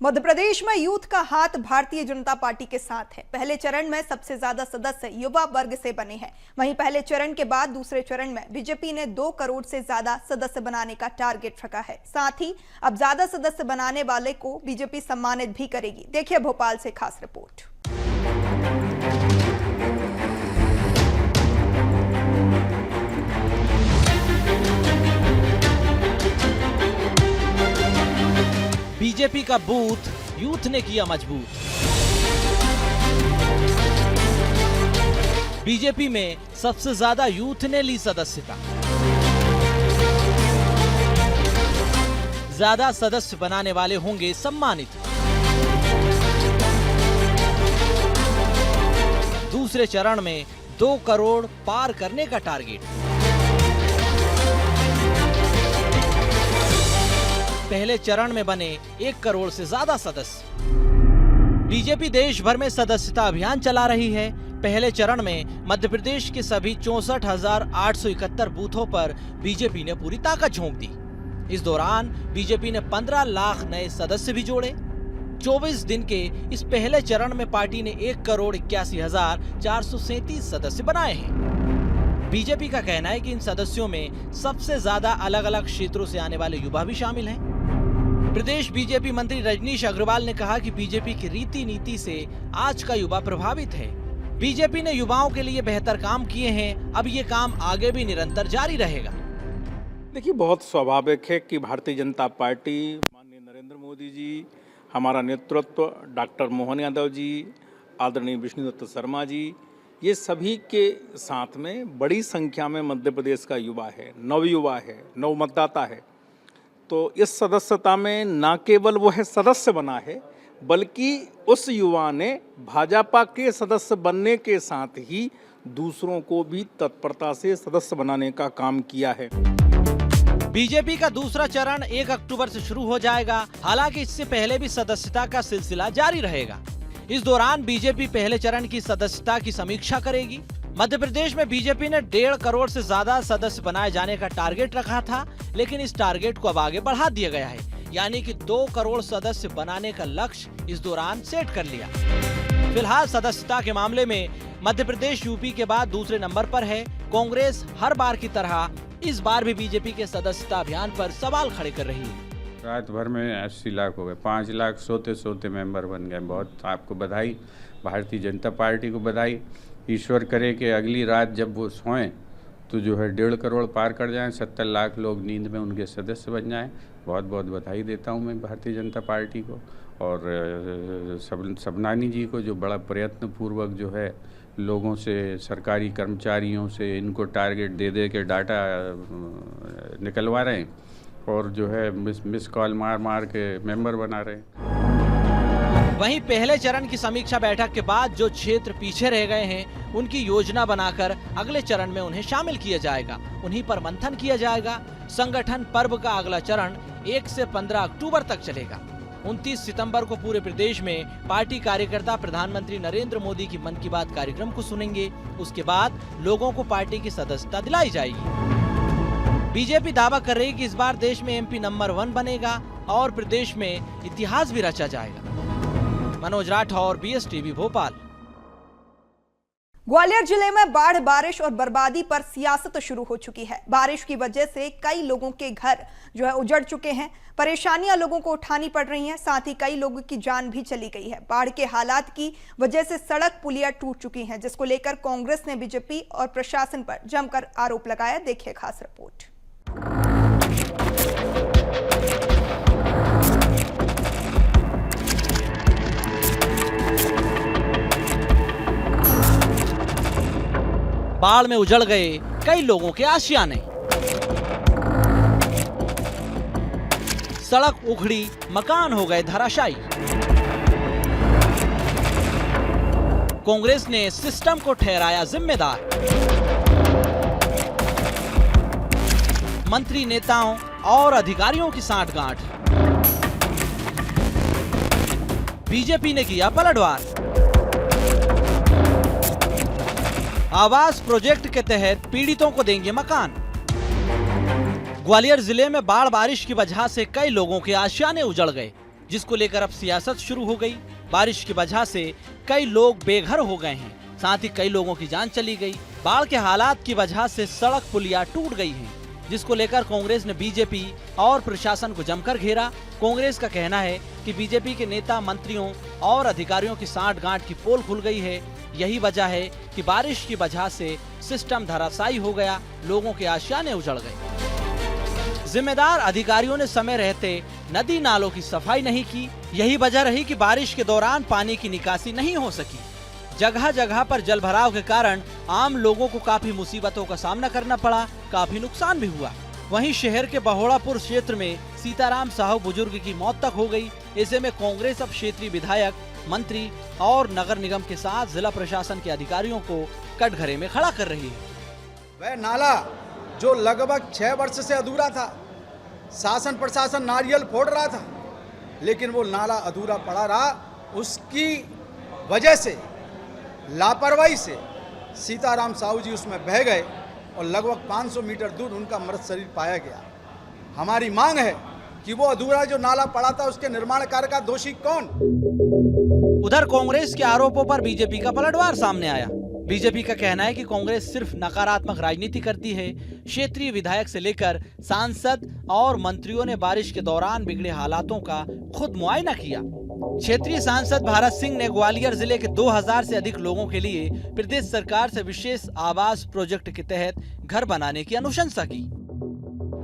मध्य प्रदेश में यूथ का हाथ भारतीय जनता पार्टी के साथ है। पहले चरण में सबसे ज्यादा सदस्य युवा वर्ग से बने हैं। वहीं पहले चरण के बाद दूसरे चरण में बीजेपी ने 2 करोड़ से ज्यादा सदस्य बनाने का टारगेट रखा है। साथ ही अब ज्यादा सदस्य बनाने वाले को बीजेपी सम्मानित भी करेगी। देखिए भोपाल से खास रिपोर्ट। बीजेपी का बूथ यूथ ने किया मजबूत। बीजेपी में सबसे ज्यादा यूथ ने ली सदस्यता। ज्यादा सदस्य बनाने वाले होंगे सम्मानित। दूसरे चरण में 2 करोड़ पार करने का टारगेट। पहले चरण में बने 1 करोड़ से ज्यादा सदस्य। बीजेपी देश भर में सदस्यता अभियान चला रही है। पहले चरण में मध्य प्रदेश के सभी 64,871 बूथों पर बीजेपी ने पूरी ताकत झोंक दी। इस दौरान बीजेपी ने 15 लाख नए सदस्य भी जोड़े। 24 दिन के इस पहले चरण में पार्टी ने 1,81,437 सदस्य बनाए हैं। बीजेपी का कहना है कि इन सदस्यों में सबसे ज्यादा अलग अलग क्षेत्रों से आने वाले युवा भी शामिल हैं। प्रदेश बीजेपी मंत्री रजनीश अग्रवाल ने कहा कि बीजेपी की रीति नीति से आज का युवा प्रभावित है। बीजेपी ने युवाओं के लिए बेहतर काम किए हैं। अब ये काम आगे भी निरंतर जारी रहेगा। देखिए, बहुत स्वाभाविक है कि भारतीय जनता पार्टी, माननीय नरेंद्र मोदी जी, हमारा नेतृत्व डॉक्टर मोहन यादव जी, आदरणीय विष्णुदत्त शर्मा जी, ये सभी के साथ में बड़ी संख्या में मध्य प्रदेश का युवा है, नवयुवा है, नव मतदाता है। तो इस सदस्यता में न केवल वो है सदस्य बना है, बल्कि उस युवा ने भाजपा के सदस्य बनने के साथ ही दूसरों को भी तत्परता से सदस्य बनाने का काम किया है। बीजेपी का दूसरा चरण 1 अक्टूबर से शुरू हो जाएगा। हालांकि इससे पहले भी सदस्यता का सिलसिला जारी रहेगा। इस दौरान बीजेपी पहले चरण की सदस्यता की समीक्षा करेगी। मध्य प्रदेश में बीजेपी ने 1.5 करोड़ से ज्यादा सदस्य बनाए जाने का टारगेट रखा था, लेकिन इस टारगेट को अब आगे बढ़ा दिया गया है। यानी कि 2 करोड़ सदस्य बनाने का लक्ष्य इस दौरान सेट कर लिया। फिलहाल सदस्यता के मामले में मध्य प्रदेश यूपी के बाद दूसरे नंबर पर है। कांग्रेस हर बार की तरह इस बार भी बीजेपी के सदस्यता अभियान पर सवाल खड़े कर रही है। रात भर में 80 लाख हो गए, 5 लाख सोते सोते मेंबर बन गए। बहुत आपको बधाई, भारतीय जनता पार्टी को बधाई। ईश्वर करे कि अगली रात जब वो सोएं तो जो है 1.5 करोड़ पार कर जाएं, 70 लाख लोग नींद में उनके सदस्य बन जाएं। बहुत बहुत बधाई देता हूं मैं भारतीय जनता पार्टी को और सबनानी जी को, जो बड़ा प्रयत्न पूर्वक जो है लोगों से, सरकारी कर्मचारियों से इनको टारगेट दे दे के डाटा निकलवा रहे हैं और जो है मिस कॉल मार मार के मेंबर बना रहे हैं। वहीं पहले चरण की समीक्षा बैठक के बाद जो क्षेत्र पीछे रह गए हैं, उनकी योजना बनाकर अगले चरण में उन्हें शामिल किया जाएगा। उन्हीं पर मंथन किया जाएगा। संगठन पर्व का अगला चरण 1 से 15 अक्टूबर तक चलेगा। 29 सितंबर को पूरे प्रदेश में पार्टी कार्यकर्ता प्रधानमंत्री नरेंद्र मोदी की मन की बात कार्यक्रम को सुनेंगे। उसके बाद लोगों को पार्टी की सदस्यता दिलाई जाएगी। बीजेपी दावा कर रही है कि इस बार देश में एमपी नंबर 1 बनेगा और प्रदेश में इतिहास भी रचा जाएगा। मनोज राठौर, BSTV भोपाल। ग्वालियर जिले में बाढ़, बारिश और बर्बादी पर सियासत शुरू हो चुकी है। बारिश की वजह से कई लोगों के घर जो है उजड़ चुके हैं। परेशानियां लोगों को उठानी पड़ रही हैं। साथ ही कई लोगों की जान भी चली गई है। बाढ़ के हालात की वजह से सड़क पुलिया टूट चुकी हैं, जिसको लेकर कांग्रेस ने बीजेपी और प्रशासन पर जमकर आरोप लगाया। देखिए खास रिपोर्ट। बाढ़ में उजड़ गए कई लोगों के आशियाने। सड़क उखड़ी, मकान हो गए धराशायी। कांग्रेस ने सिस्टम को ठहराया जिम्मेदार। मंत्री, नेताओं और अधिकारियों की सांठगांठ। बीजेपी ने किया पलटवार। आवास प्रोजेक्ट के तहत पीड़ितों को देंगे मकान। ग्वालियर जिले में बाढ़ बारिश की वजह से कई लोगों के आशियाने उजड़ गए। जिसको लेकर अब सियासत शुरू हो गई। बारिश की वजह से कई लोग बेघर हो गए हैं, साथ ही कई लोगों की जान चली गई। बाढ़ के हालात की वजह से सड़क पुलिया टूट गई हैं, जिसको लेकर कांग्रेस ने बीजेपी और प्रशासन को जमकर घेरा। कांग्रेस का कहना है कि बीजेपी के नेता, मंत्रियों और अधिकारियों की सांठ-गांठ की पोल खुल गई है। यही वजह है कि बारिश की वजह से सिस्टम धराशायी हो गया, लोगों के आशियाने उजड़ गए। जिम्मेदार अधिकारियों ने समय रहते नदी नालों की सफाई नहीं की। यही वजह रही कि बारिश के दौरान पानी की निकासी नहीं हो सकी। जगह जगह पर जल भराव के कारण आम लोगों को काफी मुसीबतों का सामना करना पड़ा, काफी नुकसान भी हुआ। वहीं शहर के बहोड़ापुर क्षेत्र में सीताराम साहू बुजुर्ग की मौत तक हो गई। ऐसे में कांग्रेस अब क्षेत्रीय विधायक, मंत्री और नगर निगम के साथ जिला प्रशासन के अधिकारियों को कटघरे में खड़ा कर रही है। वह नाला जो लगभग 6 वर्ष से अधूरा था, शासन प्रशासन नारियल फोड़ रहा था, लेकिन वो नाला अधूरा पड़ा रहा। उसकी वजह से, लापरवाही से सीताराम साहू जी उसमें बह गए और लगभग 500 मीटर दूर उनका मृत शरीर पाया गया। हमारी मांग है कि वो अधूरा जो नाला पड़ा था उसके निर्माण कार्य का दोषी कौन? उधर कांग्रेस के आरोपों पर बीजेपी का पलटवार सामने आया। बीजेपी का कहना है कि कांग्रेस सिर्फ नकारात्मक राजनीति करती है। क्षेत्रीय विधायक से लेकर सांसद और मंत्रियों ने बारिश के दौरान बिगड़े हालातों का खुद मुआयना किया। क्षेत्रीय सांसद भारत सिंह ने ग्वालियर जिले के 2000 से अधिक लोगों के लिए प्रदेश सरकार से विशेष आवास प्रोजेक्ट के तहत घर बनाने की अनुशंसा की।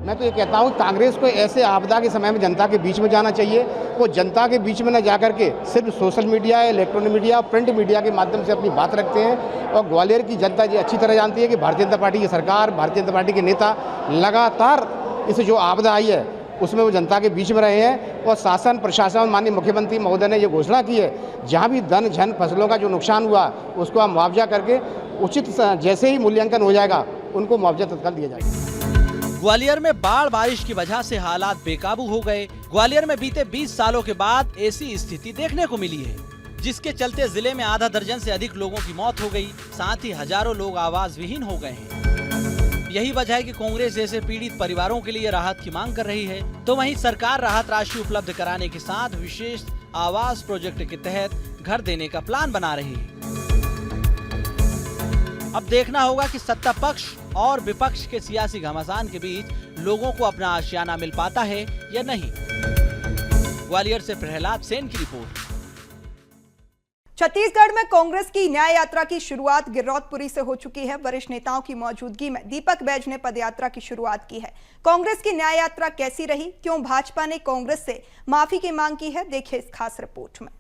मैं तो ये कहता हूँ कांग्रेस को ऐसे आपदा के समय में जनता के बीच में जाना चाहिए। वो जनता के बीच में न जाकर के सिर्फ social media, electronic media, print media के माध्यम से अपनी बात रखते हैं। और ग्वालियर की जनता ये अच्छी तरह जानती है कि भारतीय जनता पार्टी की सरकार, भारतीय जनता पार्टी के नेता लगातार इस जो आपदा आई है उसमें वो जनता के बीच में रहे हैं। और शासन प्रशासन, माननीय मुख्यमंत्री महोदय ने ये घोषणा की है, जहाँ भी धन जन फसलों का जो नुकसान हुआ उसको हम मुआवजा करके उचित जैसे ही मूल्यांकन हो जाएगा उनको मुआवजा तत्काल दिया जाएगा। ग्वालियर में बाढ़ बारिश की वजह से हालात बेकाबू हो गए। ग्वालियर में बीते 20 सालों के बाद ऐसी स्थिति देखने को मिली है, जिसके चलते जिले में आधा दर्जन से अधिक लोगों की मौत हो गई, साथ ही हजारों लोग आवास विहीन हो गए हैं। यही वजह है कि कांग्रेस जैसे पीड़ित परिवारों के लिए राहत की मांग कर रही है, तो वहीं सरकार राहत राशि उपलब्ध कराने के साथ विशेष आवास प्रोजेक्ट के तहत घर देने का प्लान बना रही है। अब देखना होगा कि सत्ता पक्ष और विपक्ष के सियासी घमासान के बीच लोगों को अपना आशियाना मिल पाता है या नहीं। ग्वालियर से प्रहलाद सेन की रिपोर्ट। छत्तीसगढ़ में कांग्रेस की न्याय यात्रा की शुरुआत गिरौदपुरी से हो चुकी है। वरिष्ठ नेताओं की मौजूदगी में दीपक बैज ने पदयात्रा की शुरुआत की है। कांग्रेस की न्याय यात्रा कैसी रही, क्यों भाजपा ने कांग्रेस से माफी की मांग की है, देखिए इस खास रिपोर्ट में।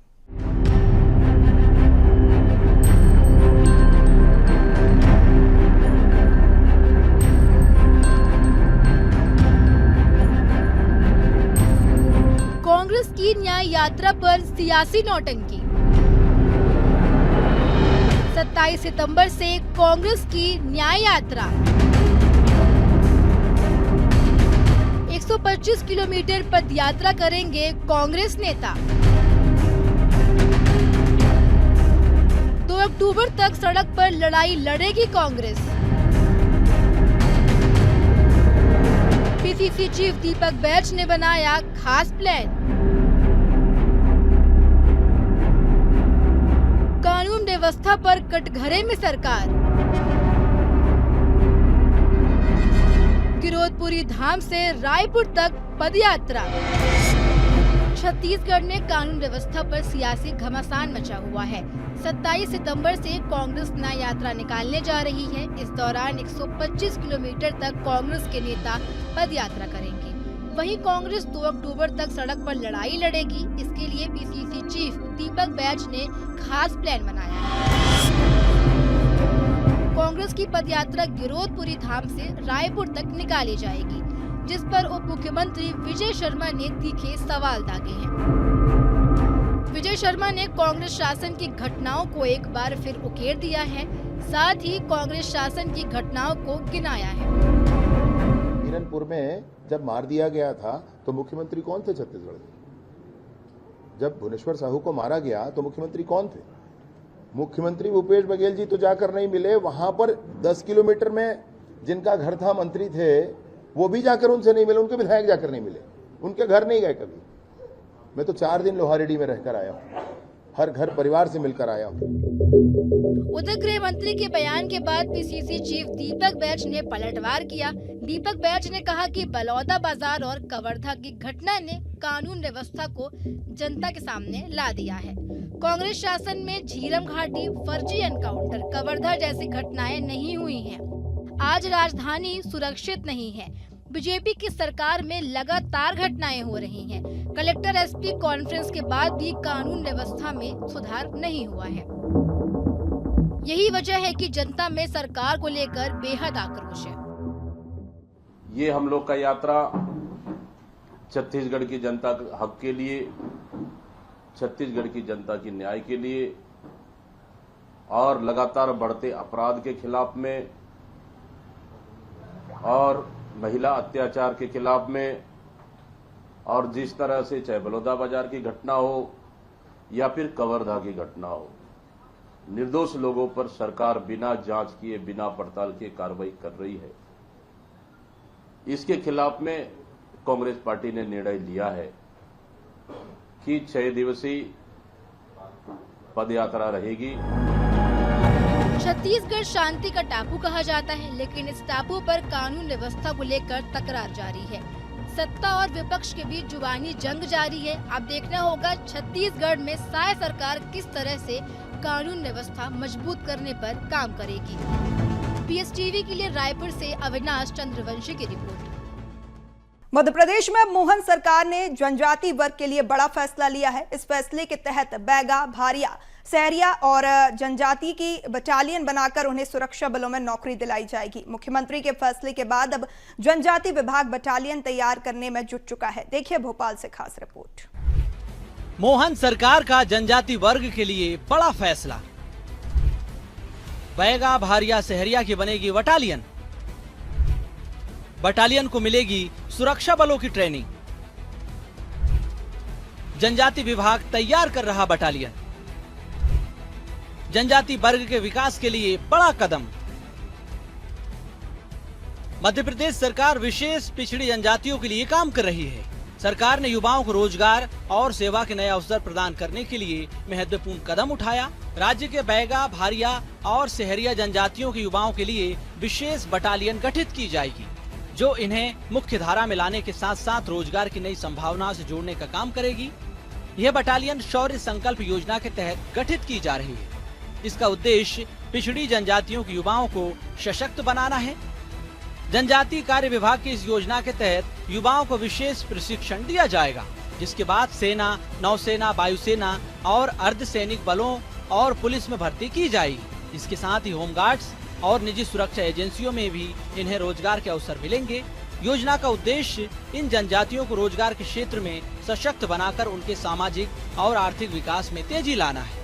कांग्रेस की न्याय यात्रा पर सियासी नौटंकी। 27 सितंबर से कांग्रेस की न्याय यात्रा 125 किलोमीटर पद यात्रा करेंगे कांग्रेस नेता। 2 अक्टूबर तक सड़क पर लड़ाई लड़ेगी कांग्रेस। पीसीसी चीफ दीपक बैज ने बनाया खास प्लान। कानून व्यवस्था पर कटघरे में सरकार। गिरौदपुरी धाम से रायपुर तक पदयात्रा। छत्तीसगढ़ में कानून व्यवस्था पर सियासी घमासान मचा हुआ है। 27 सितंबर से कांग्रेस न्याय यात्रा निकालने जा रही है। इस दौरान 125 किलोमीटर तक कांग्रेस के नेता पदयात्रा करेंगे। वहीं कांग्रेस 2 अक्टूबर तक सड़क पर लड़ाई लड़ेगी। इसके लिए पीसीसी चीफ दीपक बैज ने खास प्लान बनाया है। कांग्रेस की पदयात्रा गिरौदपुरी धाम से रायपुर तक निकाली जाएगी, जिस पर उप मुख्यमंत्री विजय शर्मा ने तीखे सवाल दागे हैं। विजय शर्मा ने कांग्रेस शासन की घटनाओं को एक बार फिर उकेर दिया है, साथ ही कांग्रेस शासन की घटनाओं को गिनाया है। मीरनपुर में जब मार दिया गया था तो मुख्यमंत्री कौन थे छत्तीसगढ़ के? जब भुवनेश्वर साहू को मारा गया तो मुख्यमंत्री कौन थे? मुख्यमंत्री भूपेश बघेल जी तो जाकर नहीं मिले। वहां पर 10 किलोमीटर में जिनका घर था, मंत्री थे, वो भी जाकर उनसे नहीं मिले। उनके विधायक जाकर नहीं मिले, उनके घर नहीं गए कभी। मैं तो 4 दिन लोहारेडी में रहकर आया हूँ, हर घर परिवार से मिलकर आया हूँ। उधर गृह मंत्री के बयान के बाद पीसीसी चीफ दीपक बैज ने पलटवार किया। दीपक बैज ने कहा कि बलौदा बाजार और कवर्धा की घटना ने कानून व्यवस्था को जनता के सामने ला दिया है। कांग्रेस शासन में झीरम घाटी, फर्जी एनकाउंटर, कवर्धा जैसी घटनाएं नहीं हुई हैं। आज राजधानी सुरक्षित नहीं है। बीजेपी की सरकार में लगातार घटनाएं हो रही हैं। कलेक्टर एसपी कॉन्फ्रेंस के बाद भी कानून व्यवस्था में सुधार नहीं हुआ है। यही वजह है कि जनता में सरकार को लेकर बेहद आक्रोश है। ये हम लोग का यात्रा छत्तीसगढ़ की जनता के हक के लिए, छत्तीसगढ़ की जनता की न्याय के लिए और लगातार बढ़ते अपराध के खिलाफ में और महिला अत्याचार के खिलाफ में, और जिस तरह से चाहे बलौदा बाजार की घटना हो या फिर कवर्धा की घटना हो, निर्दोष लोगों पर सरकार बिना जांच किए, बिना पड़ताल के कार्रवाई कर रही है। इसके खिलाफ में कांग्रेस पार्टी ने निर्णय लिया है कि 6 दिवसीय पदयात्रा रहेगी। छत्तीसगढ़ शांति का टापू कहा जाता है, लेकिन इस टापू पर कानून व्यवस्था को लेकर तकरार जारी है। सत्ता और विपक्ष के बीच जुबानी जंग जारी है। अब देखना होगा छत्तीसगढ़ में साय सरकार किस तरह से कानून व्यवस्था मजबूत करने पर काम करेगी। पीएसटीवी के लिए रायपुर से अविनाश चंद्रवंशी की रिपोर्ट। मध्य प्रदेश में मोहन सरकार ने जनजाति वर्ग के लिए बड़ा फैसला लिया है। इस फैसले के तहत बैगा, भारिया, सहरिया और जनजाति की बटालियन बनाकर उन्हें सुरक्षा बलों में नौकरी दिलाई जाएगी। मुख्यमंत्री के फैसले के बाद अब जनजाति विभाग बटालियन तैयार करने में जुट चुका है। देखिए भोपाल से खास रिपोर्ट। मोहन सरकार का जनजाति वर्ग के लिए बड़ा फैसला। बैगा, भारिया, सहरिया की बनेगी बटालियन। बटालियन को मिलेगी सुरक्षा बलों की ट्रेनिंग। जनजाति विभाग तैयार कर रहा बटालियन। जनजाति वर्ग के विकास के लिए बड़ा कदम। मध्य प्रदेश सरकार विशेष पिछड़ी जनजातियों के लिए काम कर रही है। सरकार ने युवाओं को रोजगार और सेवा के नए अवसर प्रदान करने के लिए महत्वपूर्ण कदम उठाया। राज्य के बैगा, भारिया और सहरिया जनजातियों के युवाओं के लिए विशेष बटालियन गठित की जाएगी, जो इन्हें मुख्य धारा में लाने के साथ साथ रोजगार की नई संभावनाओं से जोड़ने का काम करेगी। यह बटालियन शौर्य संकल्प योजना के तहत गठित की जा रही है। इसका उद्देश्य पिछड़ी जनजातियों के युवाओं को सशक्त बनाना है। जनजाति कार्य विभाग की इस योजना के तहत युवाओं को विशेष प्रशिक्षण दिया जाएगा, जिसके बाद सेना, नौसेना, वायुसेना और अर्धसैनिक बलों और पुलिस में भर्ती की जाएगी। इसके साथ ही होमगार्ड्स और निजी सुरक्षा एजेंसियों में भी इन्हें रोजगार के अवसर मिलेंगे। योजना का उद्देश्य इन जनजातियों को रोजगार के क्षेत्र में सशक्त बनाकर उनके सामाजिक और आर्थिक विकास में तेजी लाना है।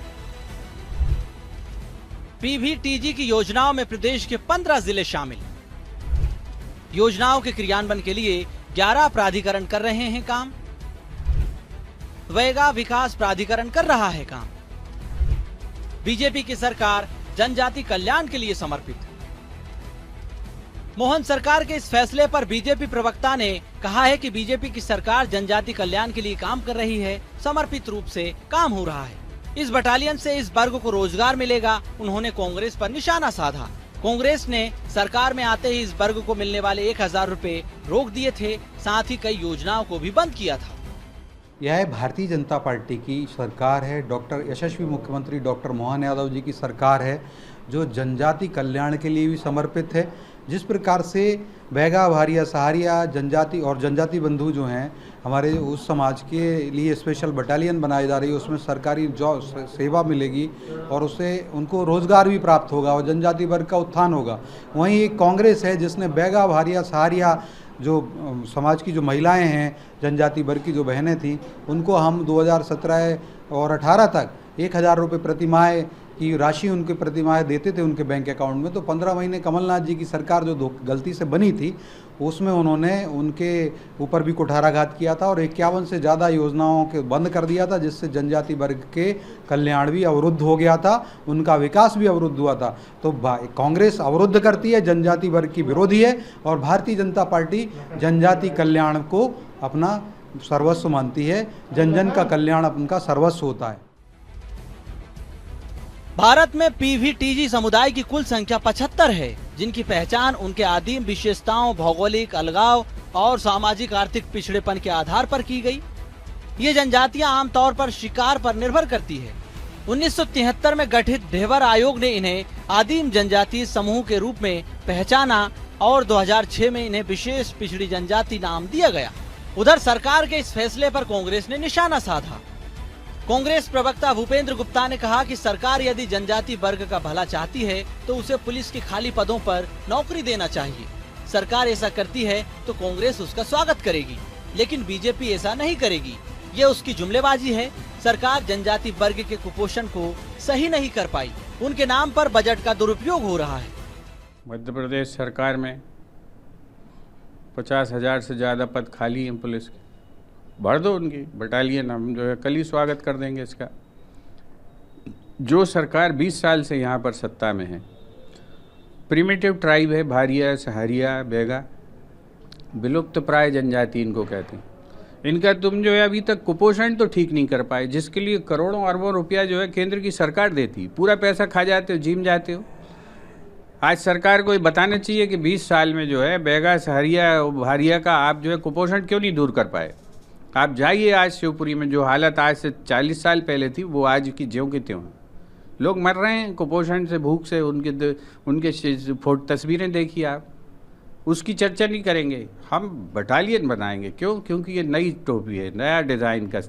पीवीटीजी की योजनाओं में प्रदेश के 15 जिले शामिल। योजनाओं के क्रियान्वयन के लिए 11 प्राधिकरण कर रहे हैं काम। वेगा विकास प्राधिकरण कर रहा है काम। बीजेपी की सरकार जनजाति कल्याण के लिए समर्पित। मोहन सरकार के इस फैसले पर बीजेपी प्रवक्ता ने कहा है कि बीजेपी की सरकार जनजाति कल्याण के लिए काम कर रही है, समर्पित रूप से काम हो रहा है। इस बटालियन से इस वर्ग को रोजगार मिलेगा। उन्होंने कांग्रेस पर निशाना साधा। कांग्रेस ने सरकार में आते ही इस वर्ग को मिलने वाले 1000 रुपए रोक दिए थे, साथ ही कई योजनाओं को भी बंद किया था। यह भारतीय जनता पार्टी की सरकार है। डॉक्टर यशस्वी मुख्यमंत्री डॉक्टर मोहन यादव जी की सरकार है, जो जनजाति कल्याण के लिए भी समर्पित है। जिस प्रकार से बैगा, भारिया, सहारिया जनजाति और जनजाति बंधु जो हैं हमारे उस समाज के लिए स्पेशल बटालियन बनाई जा रही है, उसमें सरकारी जॉब सेवा मिलेगी और उससे उनको रोजगार भी प्राप्त होगा और जनजाति वर्ग का उत्थान होगा। वहीं एक कांग्रेस है जिसने बैगा, भारिया, सहारिया जो समाज की जो महिलाएं हैं, जनजाति वर्ग की जो बहनें थीं, उनको हम 2017 और 18 तक 1000 रुपये प्रतिमाह की राशि उनके प्रतिमाह देते थे उनके बैंक अकाउंट में। तो 15 महीने कमलनाथ जी की सरकार जो गलती से बनी थी उसमें उन्होंने उनके ऊपर भी कुठाराघात किया था और 51 से ज़्यादा योजनाओं के बंद कर दिया था, जिससे जनजाति वर्ग के कल्याण भी अवरुद्ध हो गया था, उनका विकास भी अवरुद्ध हुआ था। तो कांग्रेस अवरुद्ध करती है, जनजाति वर्ग की विरोधी है और भारतीय जनता पार्टी जनजाति कल्याण को अपना सर्वस्व मानती है। जन जन का कल्याण उनका सर्वस्व होता है। भारत में पीवीटीजी समुदाय की कुल संख्या 75 है, जिनकी पहचान उनके आदिम विशेषताओं, भौगोलिक अलगाव और सामाजिक आर्थिक पिछड़ेपन के आधार पर की गई। ये जनजातियां आमतौर पर शिकार पर निर्भर करती है। 1973 में गठित ढेबर आयोग ने इन्हें आदिम जनजाति समूह के रूप में पहचाना और 2006 में इन्हें विशेष पिछड़ी जनजाति नाम दिया गया। उधर सरकार के इस फैसले पर कांग्रेस ने निशाना साधा। कांग्रेस प्रवक्ता भूपेंद्र गुप्ता ने कहा कि सरकार यदि जनजाति वर्ग का भला चाहती है तो उसे पुलिस के खाली पदों पर नौकरी देना चाहिए। सरकार ऐसा करती है तो कांग्रेस उसका स्वागत करेगी, लेकिन बीजेपी ऐसा नहीं करेगी। ये उसकी जुमलेबाजी है। सरकार जनजाति वर्ग के कुपोषण को सही नहीं कर पाई। उनके नाम पर बजट का दुरुपयोग हो रहा है। मध्य प्रदेश सरकार में 50,000 से ज़्यादा पद खाली हैं पुलिस के। भर दो उनकी बटालियन, हम जो है कल ही स्वागत कर देंगे इसका। जो सरकार 20 साल से यहाँ पर सत्ता में है, प्रिमिटिव ट्राइब है, भारिया, सहारिया, बेगा, विलुप्त प्राय जनजाति इनको कहते हैं। इनका तुम जो है अभी तक कुपोषण तो ठीक नहीं कर पाए, जिसके लिए करोड़ों अरबों रुपया जो है केंद्र की सरकार देती, पूरा पैसा खा जाते हो, जिम जाते हो। आज सरकार को ये बताना चाहिए कि 20 साल में जो है बेगा, सहारिया, भारिया का आप जो है कुपोषण क्यों नहीं दूर कर पाए। आप जाइए आज शिवपुरी में, जो हालत आज से 40 साल पहले थी वो आज की ज्यों की त्यों। लोग मर रहे हैं कुपोषण से, भूख से। उनके तस्वीरें देखिए आप, उसकी चर्चा नहीं करेंगे। हम बटालियन बनाएंगे। क्यों? क्योंकि ये नई टोपी है, नया डिज़ाइन का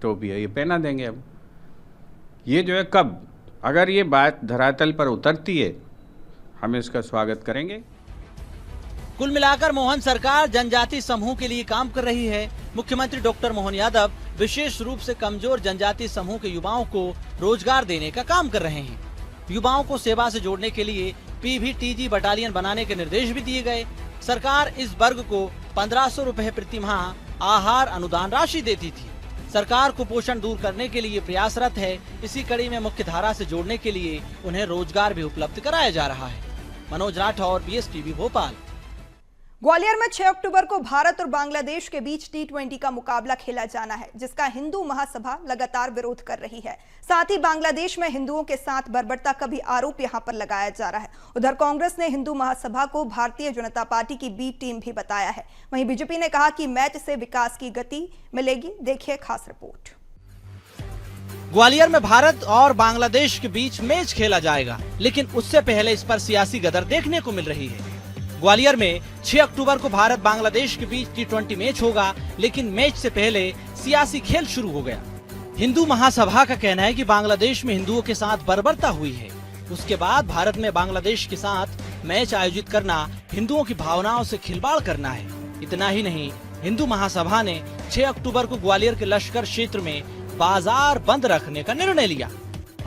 टोपी है, ये पहना देंगे हम। ये जो है कब अगर ये बात धरातल पर उतरती है, हम इसका स्वागत करेंगे। कुल मिलाकर मोहन सरकार जनजाति समूह के लिए काम कर रही है। मुख्यमंत्री डॉक्टर मोहन यादव विशेष रूप से कमजोर जनजाति समूह के युवाओं को रोजगार देने का काम कर रहे हैं। युवाओं को सेवा से जोड़ने के लिए पीवीटीजी बटालियन बनाने के निर्देश भी दिए गए। सरकार इस वर्ग को 1500 रुपए प्रति माह आहार अनुदान राशि देती थी। सरकार कुपोषण दूर करने के लिए प्रयासरत है। इसी कड़ी में मुख्य धारा से जोड़ने के लिए उन्हें रोजगार भी उपलब्ध कराया जा रहा है। मनोज राठौर, BSTV भोपाल। ग्वालियर में 6 अक्टूबर को भारत और बांग्लादेश के बीच T20 का मुकाबला खेला जाना है, जिसका हिंदू महासभा लगातार विरोध कर रही है। साथ ही बांग्लादेश में हिंदुओं के साथ बर्बरता का भी आरोप यहां पर लगाया जा रहा है। उधर कांग्रेस ने हिंदू महासभा को भारतीय जनता पार्टी की बी टीम भी बताया है। वहीं बीजेपी ने कहा कि मैच से विकास की गति मिलेगी। देखिए खास रिपोर्ट। ग्वालियर में भारत और बांग्लादेश के बीच मैच खेला जाएगा, लेकिन उससे पहले इस पर सियासी गदर देखने को मिल रही है। ग्वालियर में 6 अक्टूबर को भारत बांग्लादेश के बीच T20 मैच होगा, लेकिन मैच से पहले सियासी खेल शुरू हो गया। हिंदू महासभा का कहना है कि बांग्लादेश में हिंदुओं के साथ बर्बरता हुई है। उसके बाद भारत में बांग्लादेश के साथ मैच आयोजित करना हिंदुओं की भावनाओं से खिलवाड़ करना है। इतना ही नहीं, हिंदू महासभा ने 6 अक्टूबर को ग्वालियर के लश्कर क्षेत्र में बाजार बंद रखने का निर्णय लिया।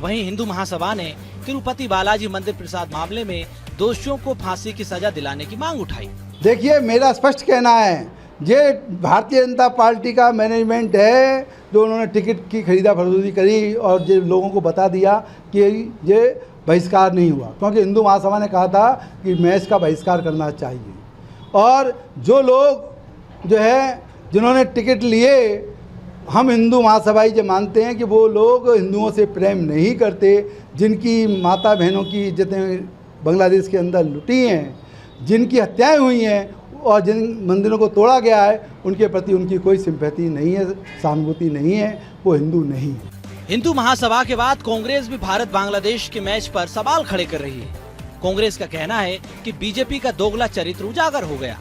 वहीं हिंदू महासभा ने तिरुपति बालाजी मंदिर प्रसाद मामले में दोषियों को फांसी की सजा दिलाने की मांग उठाई। देखिए, मेरा स्पष्ट कहना है, ये भारतीय जनता पार्टी का मैनेजमेंट है जो उन्होंने टिकट की खरीदा फरोख्ती करी और जो लोगों को बता दिया कि ये बहिष्कार नहीं हुआ, क्योंकि हिंदू महासभा ने कहा था कि मैच का बहिष्कार करना चाहिए। और जो लोग जो है जिन्होंने टिकट लिए, हम हिंदू महासभाई जो मानते हैं कि वो लोग हिंदुओं से प्रेम नहीं करते, जिनकी माता बहनों की इज्जतें बांग्लादेश के अंदर लुटी हैं, जिनकी हत्याएं हुई हैं और जिन मंदिरों को तोड़ा गया है, उनके प्रति उनकी कोई सिंपैथी नहीं है, सहानुभूति नहीं है, वो हिंदू नहीं है। हिंदू महासभा के बाद कांग्रेस भी भारत बांग्लादेश के मैच पर सवाल खड़े कर रही है। कांग्रेस का कहना है कि बीजेपी का दोगला चरित्र उजागर हो गया।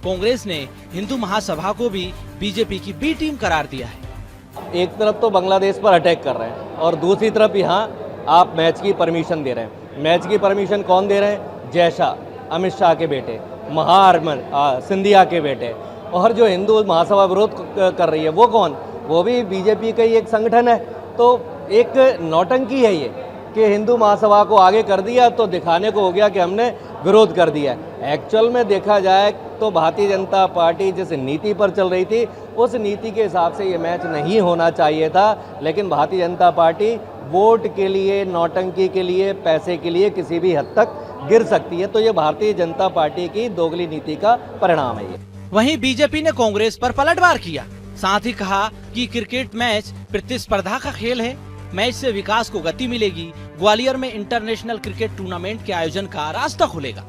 कांग्रेस ने हिंदू महासभा को भी बीजेपी की बी टीम करार दिया है। एक तरफ तो बांग्लादेश पर अटैक कर रहे हैं और दूसरी तरफ यहाँ आप मैच की परमिशन दे रहे हैं। मैच की परमिशन कौन दे रहे हैं? जय शाह, अमित शाह के बेटे, महाहरमन सिंधिया के बेटे। और जो हिंदू महासभा विरोध कर रही है वो कौन? वो भी बीजेपी का ही एक संगठन है। तो एक नौटंकी है ये कि हिंदू महासभा को आगे कर दिया तो दिखाने को हो गया कि हमने विरोध कर दिया। एक्चुअल में देखा जाए तो भारतीय जनता पार्टी जिस नीति पर चल रही थी, उस नीति के हिसाब से ये मैच नहीं होना चाहिए था। लेकिन भारतीय जनता पार्टी वोट के लिए, नौटंकी के लिए, पैसे के लिए किसी भी हद तक गिर सकती है। तो ये भारतीय जनता पार्टी की दोगली नीति का परिणाम है। ये वहीं बीजेपी ने कांग्रेस पर पलटवार किया, साथ ही कहा कि क्रिकेट मैच प्रतिस्पर्धा का खेल है, मैच से विकास को गति मिलेगी, ग्वालियर में इंटरनेशनल क्रिकेट टूर्नामेंट के आयोजन का रास्ता खुलेगा।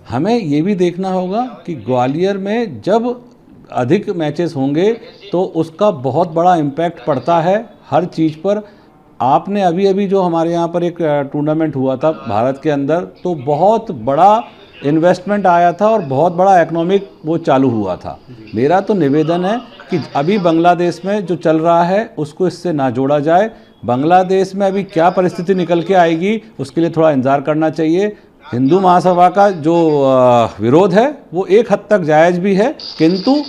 हमें ये भी देखना होगा कि ग्वालियर में जब अधिक मैचेस होंगे तो उसका बहुत बड़ा इम्पैक्ट पड़ता है हर चीज़ पर। आपने अभी अभी जो हमारे यहाँ पर एक टूर्नामेंट हुआ था भारत के अंदर, तो बहुत बड़ा इन्वेस्टमेंट आया था और बहुत बड़ा इकोनॉमिक वो चालू हुआ था। मेरा तो निवेदन है कि अभी बांग्लादेश में जो चल रहा है उसको इससे ना जोड़ा जाए। बांग्लादेश में अभी क्या परिस्थिति निकल के आएगी उसके लिए थोड़ा इंतजार करना चाहिए। हिंदू महासभा का जो विरोध है वो एक हद तक जायज़ भी है, किंतु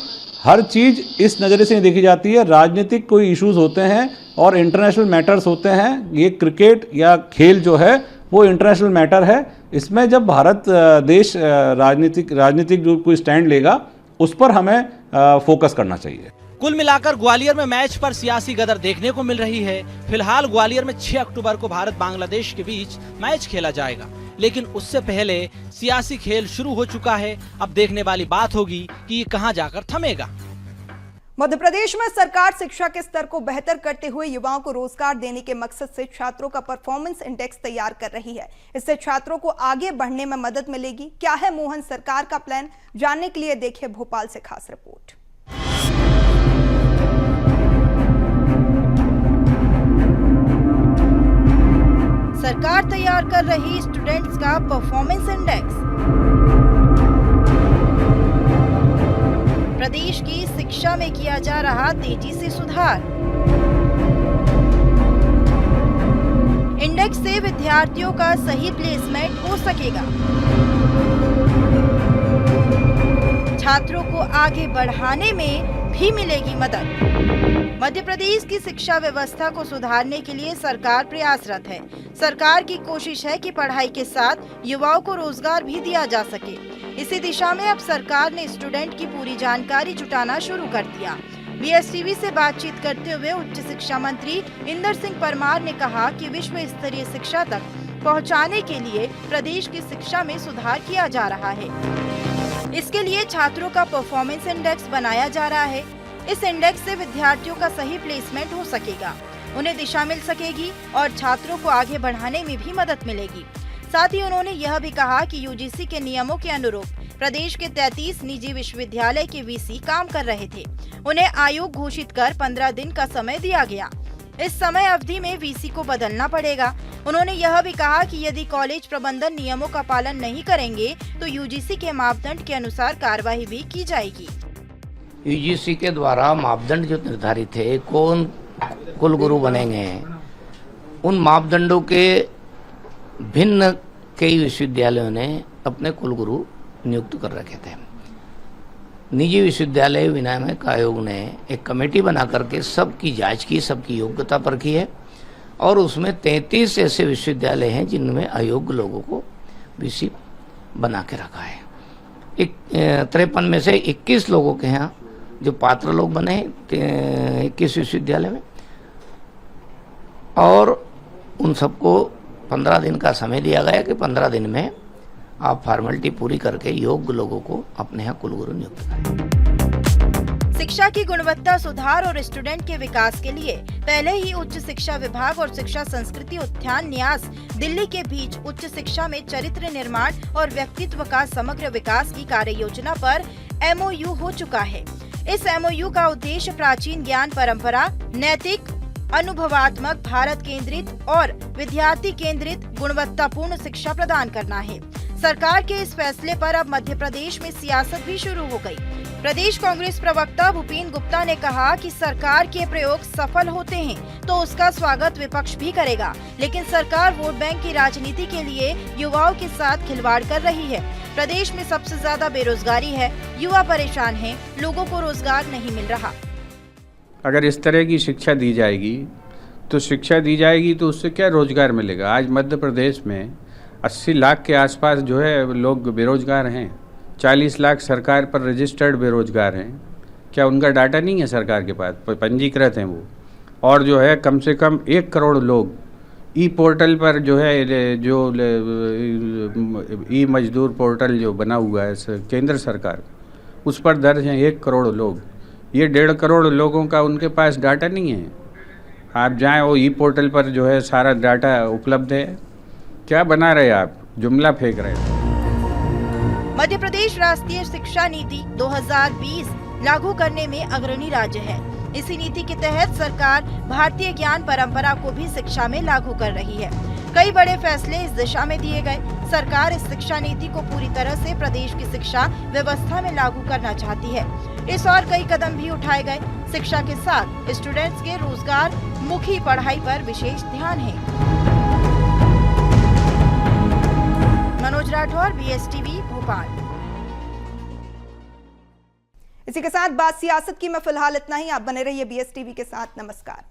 हर चीज़ इस नज़रिए से नहीं देखी जाती है। राजनीतिक कोई इश्यूज होते हैं और इंटरनेशनल मैटर्स होते हैं। ये क्रिकेट या खेल जो है वो इंटरनेशनल मैटर है। इसमें जब भारत देश राजनीतिक जो कोई स्टैंड लेगा उस पर हमें फोकस करना चाहिए। कुल मिलाकर ग्वालियर में मैच पर सियासी गदर देखने को मिल रही है। फिलहाल ग्वालियर में 6 अक्टूबर को भारत बांग्लादेश के बीच मैच खेला जाएगा, लेकिन उससे पहले सियासी खेल शुरू हो चुका है। अब देखने वाली बात होगी कि ये कहां जाकर थमेगा। मध्य प्रदेश में सरकार शिक्षा के स्तर को बेहतर करते हुए युवाओं को रोजगार देने के मकसद से छात्रों का परफॉर्मेंस इंडेक्स तैयार कर रही है। इससे छात्रों को आगे बढ़ने में मदद मिलेगी। क्या है मोहन सरकार का प्लान, जानने के लिए देखिए भोपाल से खास रिपोर्ट। सरकार तैयार कर रही स्टूडेंट्स का परफॉर्मेंस इंडेक्स। प्रदेश की शिक्षा में किया जा रहा तेजी से सुधार। इंडेक्स से विद्यार्थियों का सही प्लेसमेंट हो सकेगा। छात्रों को आगे बढ़ाने में भी मिलेगी मदद। मध्य प्रदेश की शिक्षा व्यवस्था को सुधारने के लिए सरकार प्रयासरत है। सरकार की कोशिश है कि पढ़ाई के साथ युवाओं को रोजगार भी दिया जा सके। इसी दिशा में अब सरकार ने स्टूडेंट की पूरी जानकारी जुटाना शुरू कर दिया। बीएसटीवी से बातचीत करते हुए उच्च शिक्षा मंत्री इंदर सिंह परमार ने कहा कि विश्व स्तरीय शिक्षा तक पहुंचाने के लिए प्रदेश की शिक्षा में सुधार किया जा रहा है। इसके लिए छात्रों का परफॉर्मेंस इंडेक्स बनाया जा रहा है। इस इंडेक्स से विद्यार्थियों का सही प्लेसमेंट हो सकेगा, उन्हें दिशा मिल सकेगी और छात्रों को आगे बढ़ाने में भी मदद मिलेगी। साथ ही उन्होंने यह भी कहा कि यूजीसी के नियमों के अनुरूप प्रदेश के 33 निजी विश्वविद्यालय के वीसी काम कर रहे थे। उन्हें आयोग घोषित कर 15 दिन का समय दिया गया। इस समय अवधि में वीसी को बदलना पड़ेगा। उन्होंने यह भी कहा कि यदि कॉलेज प्रबंधन नियमों का पालन नहीं करेंगे तो यूजीसी के मापदंड के अनुसार कार्रवाई भी की जाएगी। यूजीसी के द्वारा मापदंड जो निर्धारित है, कौन कुलगुरु बनेंगे, उन मापदंडों के भिन्न कई विश्वविद्यालयों ने अपने कुलगुरु नियुक्त कर रखे थे। निजी विश्वविद्यालय विनियामक आयोग ने एक कमेटी बना करके सबकी जांच की, सबकी योग्यता परखी है और उसमें 33 ऐसे विश्वविद्यालय हैं जिनमें अयोग्य लोगों को वीसी बना के रखा है। 53 में से 21 लोगों के यहाँ जो पात्र लोग बने 21 विश्वविद्यालय में, और उन सबको 15 दिन का समय दिया गया कि 15 दिन में आप फॉर्मेलिटी पूरी करके योग्य लोगों को अपने यहाँ कुलगुरु नियुक्त करें। शिक्षा की गुणवत्ता सुधार और स्टूडेंट के विकास के लिए पहले ही उच्च शिक्षा विभाग और शिक्षा संस्कृति उद्यान न्यास दिल्ली के बीच उच्च शिक्षा में चरित्र निर्माण और व्यक्तित्व का समग्र विकास की कार्य योजना पर MOU हो चुका है। इस MOU का उद्देश्य प्राचीन ज्ञान परंपरा, नैतिक, अनुभवात्मक, भारत केंद्रित और विद्यार्थी केंद्रित गुणवत्तापूर्ण शिक्षा प्रदान करना है। सरकार के इस फैसले पर अब मध्य प्रदेश में सियासत भी शुरू हो गई। प्रदेश कांग्रेस प्रवक्ता भूपेन गुप्ता ने कहा कि सरकार के प्रयोग सफल होते हैं तो उसका स्वागत विपक्ष भी करेगा, लेकिन सरकार वोट बैंक की राजनीति के लिए युवाओं के साथ खिलवाड़ कर रही है। प्रदेश में सबसे ज्यादा बेरोजगारी है, युवा परेशान हैं, लोगों को रोजगार नहीं मिल रहा। अगर इस तरह की शिक्षा दी जाएगी तो उससे क्या रोजगार मिलेगा। आज मध्य प्रदेश में 80 लाख के आसपास जो है लोग बेरोजगार हैं। 40 लाख सरकार पर रजिस्टर्ड बेरोजगार हैं। क्या उनका डाटा नहीं है सरकार के पास? पंजीकृत हैं वो। और जो है कम से कम 1 करोड़ लोग ई पोर्टल पर जो है, जो ई मजदूर पोर्टल जो बना हुआ है केंद्र सरकार, उस पर दर्ज हैं 1 करोड़ लोग। ये 1.5 करोड़ लोगों का उनके पास डाटा नहीं है। आप जाएं वो ई पोर्टल पर जो है सारा डाटा उपलब्ध है। क्या बना रहे आप, जुमला फेंक रहे हैं। मध्य प्रदेश राष्ट्रीय शिक्षा नीति 2020 लागू करने में अग्रणी राज्य है। इसी नीति के तहत सरकार भारतीय ज्ञान परंपरा को भी शिक्षा में लागू कर रही है। कई बड़े फैसले इस दिशा में दिए गए। सरकार इस शिक्षा नीति को पूरी तरह से प्रदेश की शिक्षा व्यवस्था में लागू करना चाहती है। इस और कई कदम भी उठाए गए। शिक्षा के साथ स्टूडेंट्स के रोजगार मुखी पढ़ाई पर विशेष ध्यान है। मनोज राठौर, BSTV, भोपाल। इसी के साथ बात सियासत की मैं फिलहाल इतना ही। आप बने रहिए BSTV के साथ। नमस्कार।